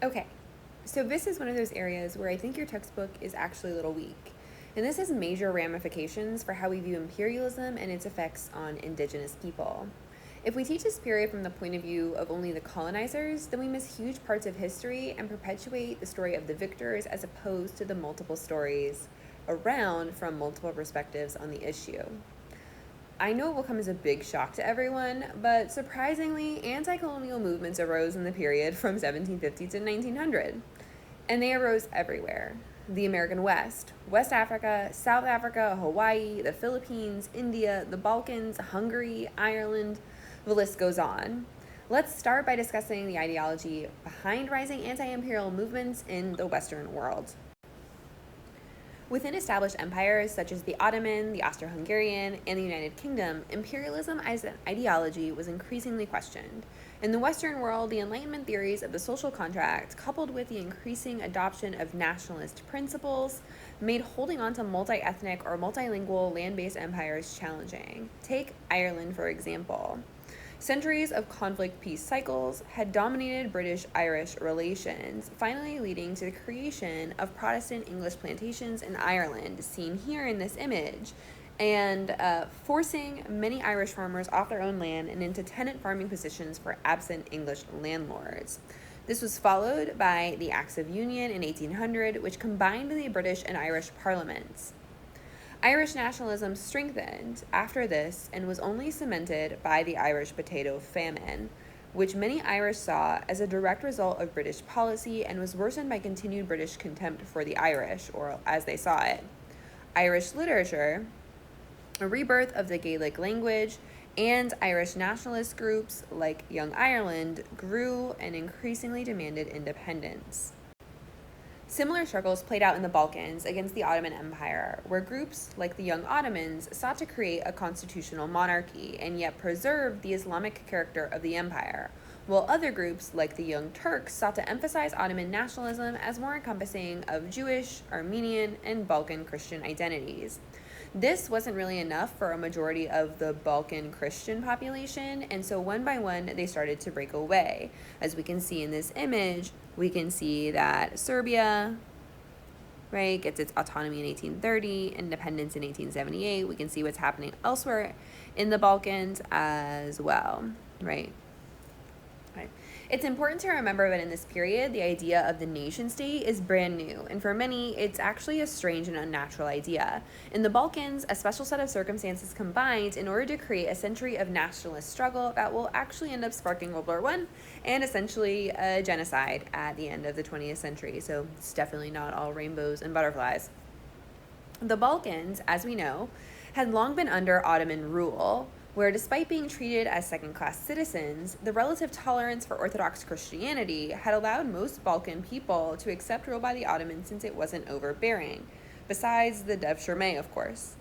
Okay, so this is one of those areas where I think your textbook is actually a little weak. And this has major ramifications for how we view imperialism and its effects on indigenous people. If we teach this period from the point of view of only the colonizers, then we miss huge parts of history and perpetuate the story of the victors as opposed to the multiple stories around from multiple perspectives on the issue. I know it will come as a big shock to everyone, but surprisingly, anti colonial movements arose in the period from 1750 to 1900. And they arose everywhere: the American West, West Africa, South Africa, Hawaii, the Philippines, India, the Balkans, Hungary, Ireland. The list goes on. Let's start by discussing the ideology behind rising anti imperial movements in the Western world. Within established empires such as the Ottoman, the Austro-Hungarian, and the United Kingdom, imperialism as an ideology was increasingly questioned. In the Western world, the Enlightenment theories of the social contract, coupled with the increasing adoption of nationalist principles, made holding on to multi-ethnic or multilingual land-based empires challenging. Take Ireland, for example. Centuries of conflict-peace cycles had dominated British-Irish relations, finally leading to the creation of Protestant English plantations in Ireland, seen here in this image, and forcing many Irish farmers off their own land and into tenant farming positions for absent English landlords. This was followed by the Acts of Union in 1800, which combined the British and Irish parliaments. Irish nationalism strengthened after this and was only cemented by the Irish potato famine, which many Irish saw as a direct result of British policy and was worsened by continued British contempt for the Irish, or as they saw it. Irish literature, a rebirth of the Gaelic language, and Irish nationalist groups like Young Ireland grew and increasingly demanded independence. Similar struggles played out in the Balkans against the Ottoman Empire, where groups like the Young Ottomans sought to create a constitutional monarchy and yet preserve the Islamic character of the empire, while other groups like the Young Turks sought to emphasize Ottoman nationalism as more encompassing of Jewish, Armenian, and Balkan Christian identities. This wasn't really enough for a majority of the Balkan Christian population, and so one by one they started to break away. As we can see in this image, we can see that Serbia, right, gets its autonomy in 1830, independence in 1878. We can see what's happening elsewhere in the Balkans as well, right? It's important to remember that in this period, the idea of the nation state is brand new, and for many, it's actually a strange and unnatural idea. In the Balkans, a special set of circumstances combined in order to create a century of nationalist struggle that will actually end up sparking World War I and essentially a genocide at the end of the 20th century, so it's definitely not all rainbows and butterflies. The Balkans, as we know, had long been under Ottoman rule, where despite being treated as second-class citizens, the relative tolerance for Orthodox Christianity had allowed most Balkan people to accept rule by the Ottomans since it wasn't overbearing, besides the Devshirme, of course.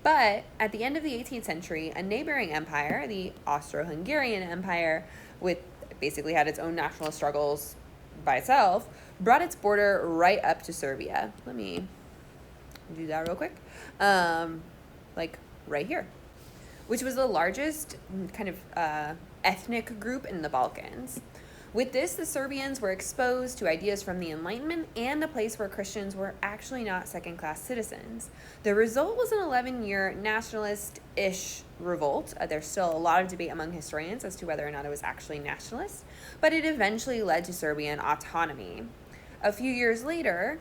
But at the end of the 18th century, a neighboring empire, the Austro-Hungarian Empire, which basically had its own national struggles by itself, brought its border right up to Serbia. Let me do that real quick. Like right here, which was the largest kind of ethnic group in the Balkans. With this, the Serbians were exposed to ideas from the Enlightenment and a place where Christians were actually not second-class citizens. The result was an 11-year nationalist-ish revolt. There's still a lot of debate among historians as to whether or not it was actually nationalist, but it eventually led to Serbian autonomy. A few years later,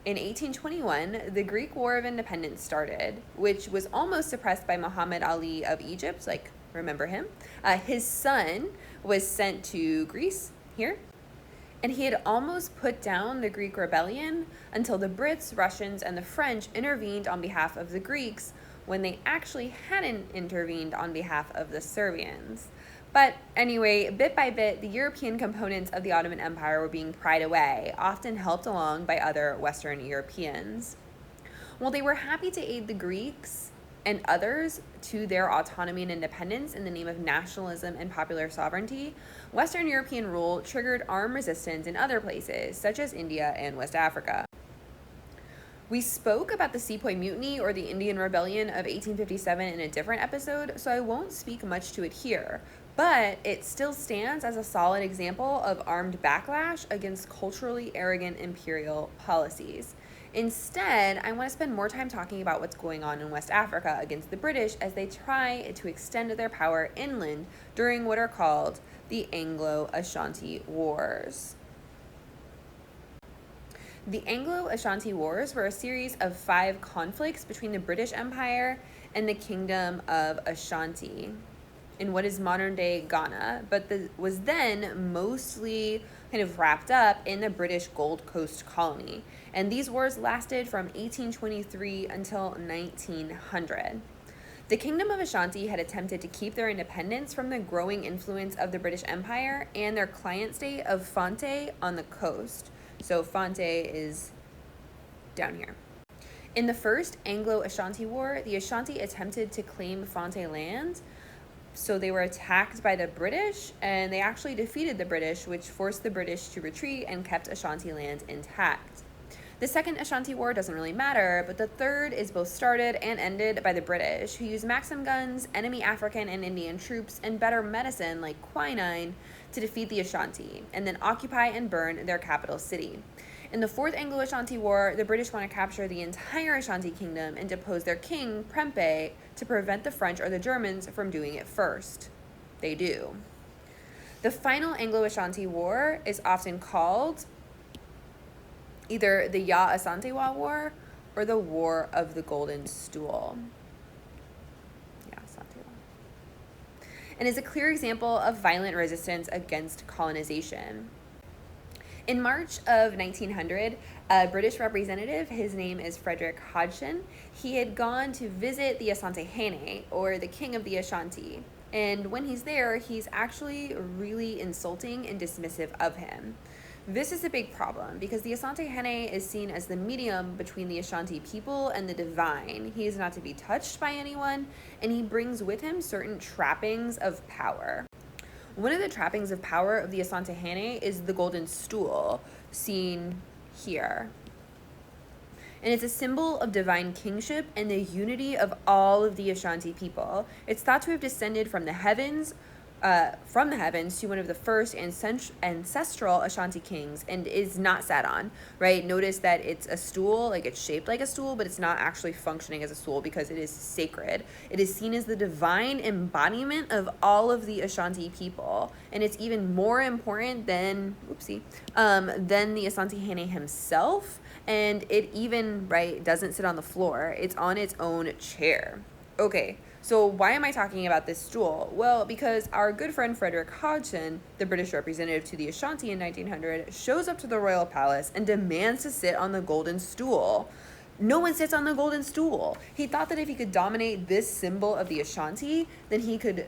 in 1821, the Greek War of Independence started, which was almost suppressed by Muhammad Ali of Egypt, like, remember him? His son was sent to Greece, here, and he had almost put down the Greek rebellion until the Brits, Russians, and the French intervened on behalf of the Greeks when they actually hadn't intervened on behalf of the Serbians. But anyway, bit by bit, the European components of the Ottoman Empire were being pried away, often helped along by other Western Europeans. While they were happy to aid the Greeks and others to their autonomy and independence in the name of nationalism and popular sovereignty, Western European rule triggered armed resistance in other places, such as India and West Africa. We spoke about the Sepoy Mutiny or the Indian Rebellion of 1857 in a different episode, so I won't speak much to it here. but it still stands as a solid example of armed backlash against culturally arrogant imperial policies. Instead, I want to spend more time talking about what's going on in West Africa against the British as they try to extend their power inland during what are called the Anglo-Ashanti Wars. The Anglo-Ashanti Wars were a series of 5 conflicts between the British Empire and the Kingdom of Ashanti in what is modern-day Ghana, but was then mostly kind of wrapped up in the British Gold Coast colony. And these wars lasted from 1823 until 1900. The Kingdom of Ashanti had attempted to keep their independence from the growing influence of the British Empire and their client state of Fonte on the coast. So Fonte is down here. In the First Anglo-Ashanti War, the Ashanti attempted to claim Fonte land. So they were attacked by the British, and they actually defeated the British, which forced the British to retreat and kept Ashanti land intact. The Second Ashanti War doesn't really matter, but the third is both started and ended by the British, who used Maxim guns, enemy African and Indian troops, and better medicine like quinine to defeat the Ashanti, and then occupy and burn their capital city. In the Fourth Anglo-Ashanti War, the British want to capture the entire Ashanti kingdom and depose their king, Prempeh, to prevent the French or the Germans from doing it first. They do. The final Anglo-Ashanti War is often called either the Ya Asantewaa War or the War of the Golden Stool. Ya Asantewaa. And is a clear example of violent resistance against colonization. In March of 1900, a British representative, his name is Frederick Hodgson, he had gone to visit the Asantehene, or the king of the Ashanti. And when he's there, he's actually really insulting and dismissive of him. This is a big problem because the Asantehene is seen as the medium between the Ashanti people and the divine. He is not to be touched by anyone, and he brings with him certain trappings of power. One of the trappings of power of the Asantehene is the golden stool, seen here. And it's a symbol of divine kingship and the unity of all of the Ashanti people. It's thought to have descended from the heavens to one of the first ancestral Ashanti kings, and is not sat on, right? Notice that it's a stool, like it's shaped like a stool, but it's not actually functioning as a stool because it is sacred. It is seen as the divine embodiment of all of the Ashanti people, and it's even more important than, than the Asantehene himself, and it even, right, doesn't sit on the floor. It's on its own chair. Okay. So why am I talking about this stool? Well, because our good friend Frederick Hodgson, the British representative to the Ashanti in 1900, shows up to the royal palace and demands to sit on the golden stool. No one sits on the golden stool. He thought that if he could dominate this symbol of the Ashanti, then he could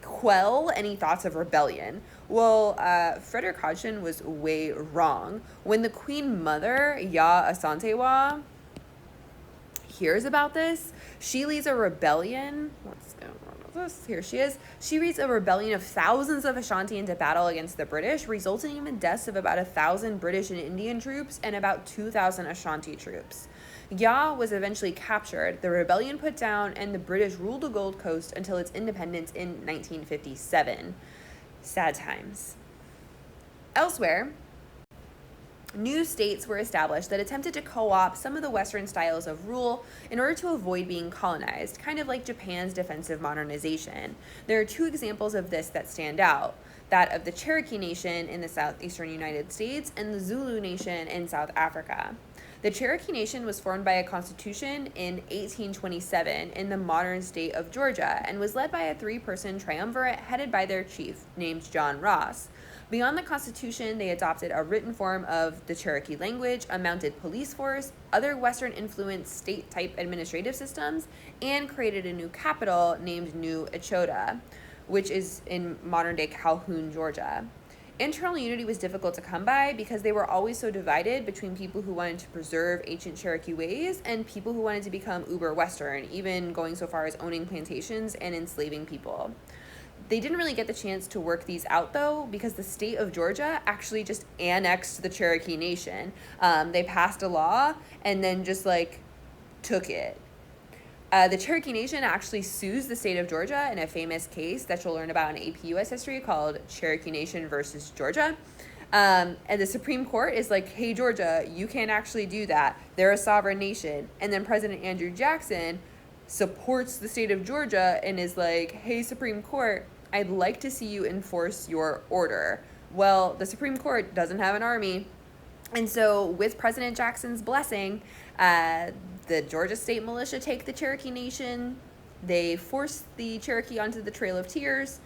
quell any thoughts of rebellion. Well, Frederick Hodgson was way wrong. When the Queen Mother, Ya Asantewaa, hears about this, she leads a rebellion. What's going on with this? Here she is. She leads a rebellion of thousands of Ashanti into battle against the British, resulting in the deaths of about 1,000 British and Indian troops and about 2,000 Ashanti troops. Ya was eventually captured, the rebellion put down, and the British ruled the Gold Coast until its independence in 1957. Sad times. Elsewhere, new states were established that attempted to co-opt some of the Western styles of rule in order to avoid being colonized, kind of like Japan's defensive modernization. There are 2 examples of this that stand out, that of the Cherokee Nation in the southeastern United States and the Zulu Nation in South Africa. The Cherokee Nation was formed by a constitution in 1827 in the modern state of Georgia and was led by a 3-person triumvirate headed by their chief named John Ross. Beyond the Constitution, they adopted a written form of the Cherokee language, a mounted police force, other Western-influenced state-type administrative systems, and created a new capital named New Echota, which is in modern-day Calhoun, Georgia. Internal unity was difficult to come by because they were always so divided between people who wanted to preserve ancient Cherokee ways and people who wanted to become uber Western, even going so far as owning plantations and enslaving people. They didn't really get the chance to work these out, though, because the state of Georgia actually just annexed the Cherokee Nation. They passed a law and then just, took it. The Cherokee Nation actually sues the state of Georgia in a famous case that you'll learn about in AP US history called Cherokee Nation versus Georgia. And the Supreme Court is like, hey, Georgia, you can't actually do that. They're a sovereign nation. And then President Andrew Jackson supports the state of Georgia and is like, hey, Supreme Court, I'd like to see you enforce your order. Well, the Supreme Court doesn't have an army. And so with President Jackson's blessing, the Georgia State Militia take the Cherokee Nation. They force the Cherokee onto the Trail of Tears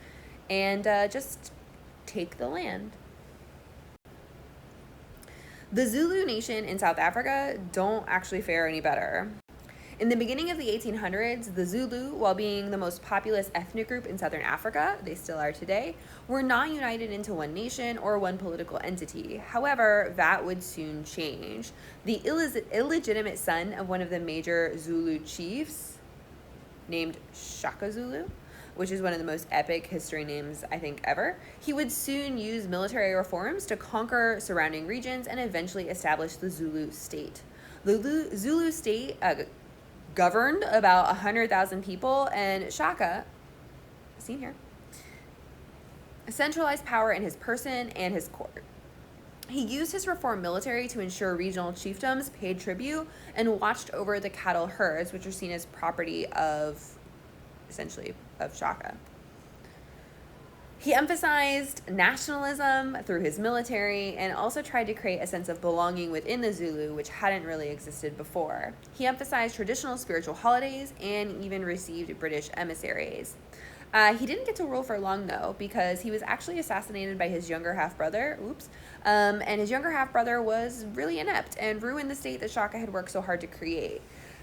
and just take the land. The Zulu Nation in South Africa don't actually fare any better. In the beginning of the 1800s, the Zulu, while being the most populous ethnic group in southern Africa, they still are today, were not united into one nation or one political entity. However, that would soon change. The illegitimate son of one of the major Zulu chiefs, named Shaka Zulu, which is one of the most epic history names I think ever, he would soon use military reforms to conquer surrounding regions and eventually establish the Zulu state. The Zulu state governed about 100,000 people, and Shaka, seen here, centralized power in his person and his court. He used his reformed military to ensure regional chiefdoms paid tribute and watched over the cattle herds, which are seen as property of, essentially, of Shaka. He emphasized nationalism through his military and also tried to create a sense of belonging within the Zulu, which hadn't really existed before. He emphasized traditional spiritual holidays and even received British emissaries. He didn't get to rule for long, though, because he was actually assassinated by his younger half-brother, and his younger half-brother was really inept and ruined the state that Shaka had worked so hard to create.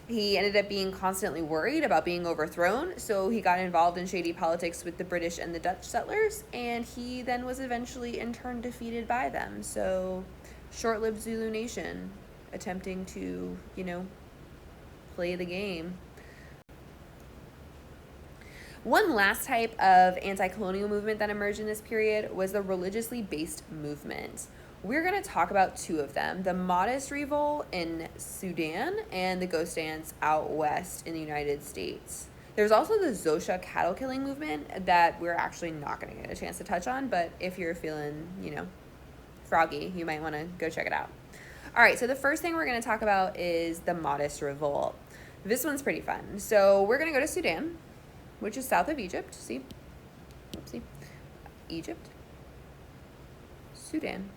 He ended up being constantly worried about being overthrown, so he got involved in shady politics with the British and the Dutch settlers, and he then was eventually in turn defeated by them. So, short-lived Zulu Nation attempting to, play the game. One last type of anti-colonial movement that emerged in this period was the religiously based movement. We're going to talk about two of them, the Mahdist Revolt in Sudan and the Ghost Dance out west in the United States. There's also the Xhosa cattle killing movement that we're actually not going to get a chance to touch on, but if you're feeling, froggy, you might want to go check it out. All right, so the first thing we're going to talk about is the Mahdist Revolt. This one's pretty fun. So we're going to go to Sudan, which is south of Egypt. See? Oopsie. Egypt. Sudan.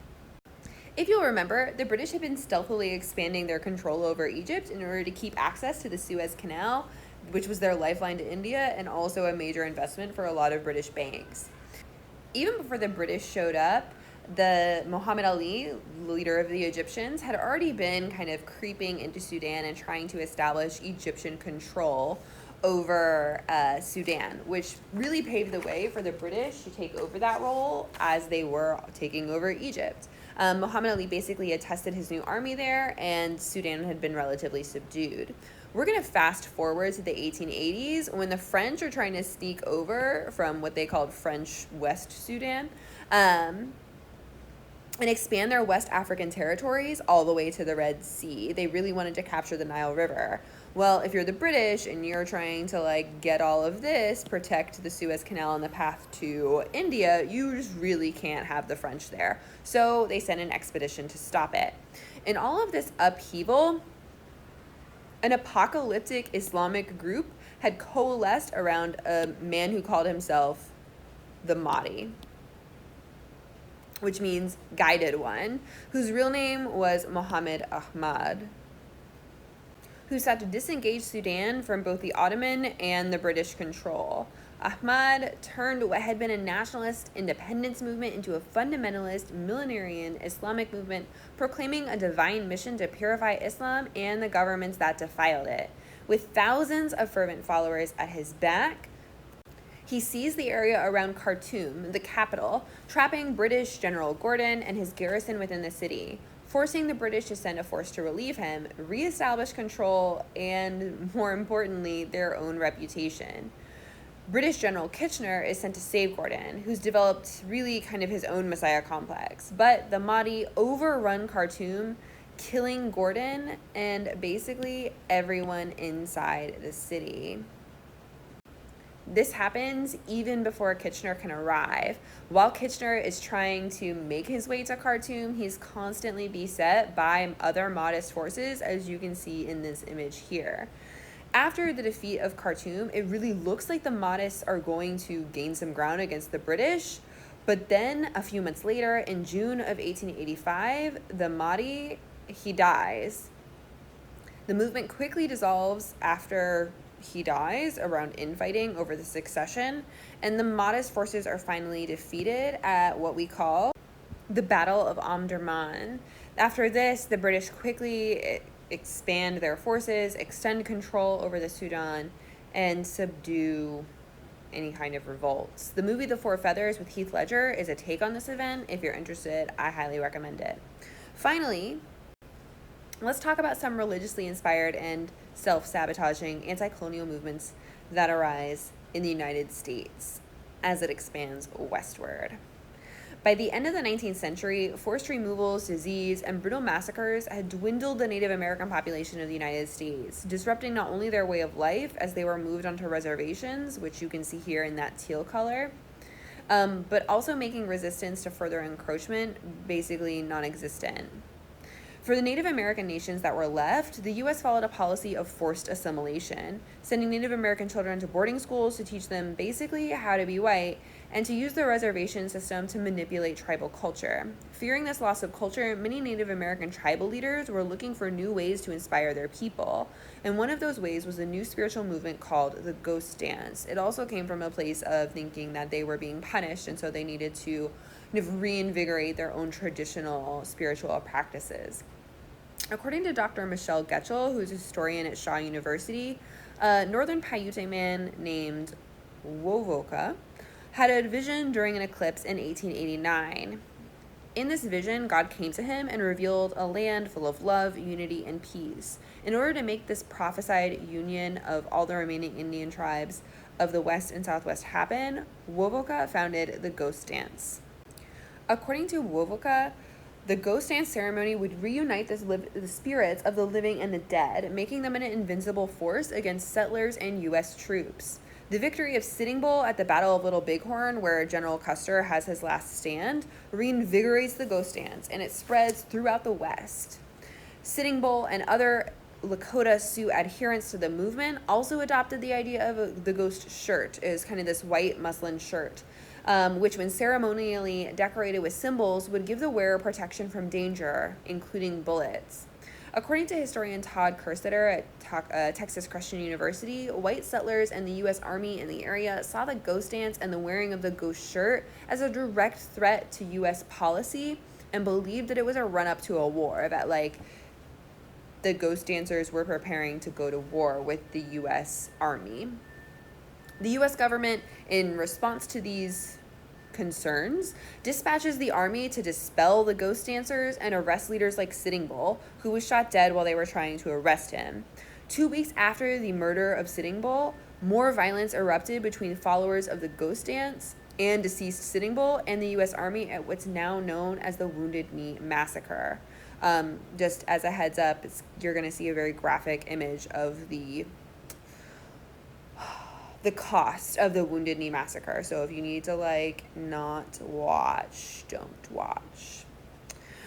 If you'll remember, the British had been stealthily expanding their control over Egypt in order to keep access to the Suez Canal, which was their lifeline to India and also a major investment for a lot of British banks. Even before the British showed up, the Muhammad Ali, leader of the Egyptians, had already been kind of creeping into Sudan and trying to establish Egyptian control over Sudan, which really paved the way for the British to take over that role as they were taking over Egypt. Muhammad Ali basically had tested his new army there, and Sudan had been relatively subdued. We're going to fast forward to the 1880s when the French are trying to sneak over from what they called French West Sudan and expand their West African territories all the way to the Red Sea. They really wanted to capture the Nile River. Well, if you're the British and you're trying to get all of this, protect the Suez Canal and the path to India, you just really can't have the French there. So they sent an expedition to stop it. In all of this upheaval, an apocalyptic Islamic group had coalesced around a man who called himself the Mahdi, which means guided one, whose real name was Muhammad Ahmad, who sought to disengage Sudan from both the Ottoman and the British control. Ahmad turned what had been a nationalist independence movement into a fundamentalist, millenarian Islamic movement, proclaiming a divine mission to purify Islam and the governments that defiled it. With thousands of fervent followers at his back, he seized the area around Khartoum, the capital, trapping British General Gordon and his garrison within the city, forcing the British to send a force to relieve him, reestablish control, and, more importantly, their own reputation. British General Kitchener is sent to save Gordon, who's developed really kind of his own messiah complex. But the Mahdi overrun Khartoum killing Gordon and basically everyone inside the city. This happens even before Kitchener can arrive. While Kitchener is trying to make his way to Khartoum, he's constantly beset by other Mahdist forces, as you can see in this image here. After the defeat of Khartoum, it really looks like the Mahdists are going to gain some ground against the British. But then a few months later, in June of 1885, the Mahdi, he dies. The movement quickly dissolves after he dies around infighting over the succession, and the Mahdist forces are finally defeated at what we call the Battle of Omdurman. After this, the British quickly expand their forces, extend control over the Sudan, and subdue any kind of revolts. The movie The Four Feathers with Heath Ledger is a take on this event. If you're interested, I highly recommend it. Finally, let's talk about some religiously inspired and self-sabotaging anti-colonial movements that arise in the United States as it expands westward. By the end of the 19th century, forced removals, disease, and brutal massacres had dwindled the Native American population of the United States, disrupting not only their way of life as they were moved onto reservations, which you can see here in that teal color, but also making resistance to further encroachment basically non-existent. For the Native American nations that were left, the U.S. followed a policy of forced assimilation, sending Native American children to boarding schools to teach them basically how to be white and to use the reservation system to manipulate tribal culture. Fearing this loss of culture, many Native American tribal leaders were looking for new ways to inspire their people, and one of those ways was a new spiritual movement called the Ghost Dance. It also came from a place of thinking that they were being punished, and so they needed to kind of reinvigorate their own traditional spiritual practices. According to Dr. Michelle Getchell, who's a historian at Shaw University, a northern Paiute man named Wovoka had a vision during an eclipse in 1889. In this vision, God came to him and revealed a land full of love, unity, and peace. In order to make this prophesied union of all the remaining Indian tribes of the West and Southwest happen, Wovoka founded the Ghost Dance. According to Wovoka, the Ghost Dance ceremony would reunite the spirits of the living and the dead, making them an invincible force against settlers and U.S. troops. The victory of Sitting Bull at the Battle of Little Bighorn, where General Custer has his last stand, reinvigorates the Ghost Dance, and it spreads throughout the West. Sitting Bull and other Lakota Sioux adherents to the movement also adopted the idea of the ghost shirt. It is kind of this white muslin shirt, which when ceremonially decorated with symbols would give the wearer protection from danger, including bullets. According to historian Todd Kerstetter at Texas Christian University, white settlers and the U.S. Army in the area saw the Ghost Dance and the wearing of the ghost shirt as a direct threat to U.S. policy and believed that it was a run-up to a war, that the Ghost Dancers were preparing to go to war with the U.S. Army. The U.S. government, in response to these concerns, dispatches the army to dispel the Ghost Dancers and arrest leaders like Sitting Bull, who was shot dead while they were trying to arrest him. 2 weeks after the murder of Sitting Bull, more violence erupted between followers of the Ghost Dance and deceased Sitting Bull and the U.S. Army at what's now known as the Wounded Knee Massacre. Just as a heads up, you're going to see a very graphic image of the cost of the Wounded Knee Massacre. So if you need to not watch, don't watch.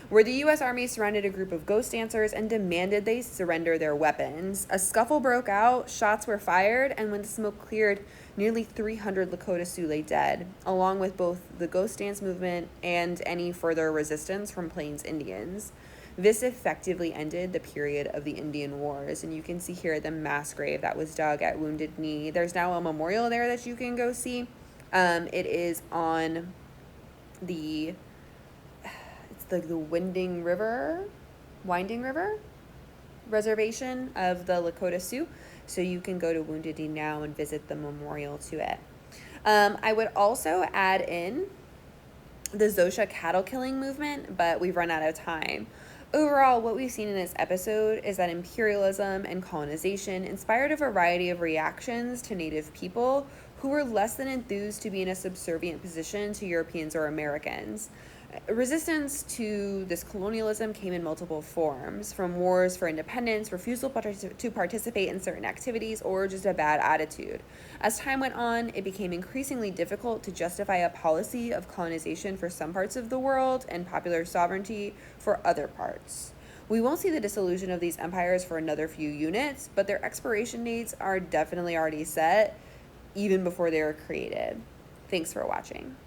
Where the U.S. Army surrounded a group of Ghost Dancers and demanded they surrender their weapons. A scuffle broke out, shots were fired, and when the smoke cleared, nearly 300 Lakota Sioux lay dead, along with both the Ghost Dance movement and any further resistance from Plains Indians. This effectively ended the period of the Indian Wars, and you can see here the mass grave that was dug at Wounded Knee. There's now a memorial there that you can go see. It is on the Winding River reservation of the Lakota Sioux, so you can go to Wounded Knee now and visit the memorial to it. I would also add in the Xhosa cattle killing movement, but we've run out of time. Overall, what we've seen in this episode is that imperialism and colonization inspired a variety of reactions to Native people who were less than enthused to be in a subservient position to Europeans or Americans. Resistance to this colonialism came in multiple forms, from wars for independence, refusal to participate in certain activities, or just a bad attitude. As time went on, it became increasingly difficult to justify a policy of colonization for some parts of the world and popular sovereignty for other parts. We won't see the dissolution of these empires for another few units, but their expiration dates are definitely already set, even before they were created. Thanks for watching.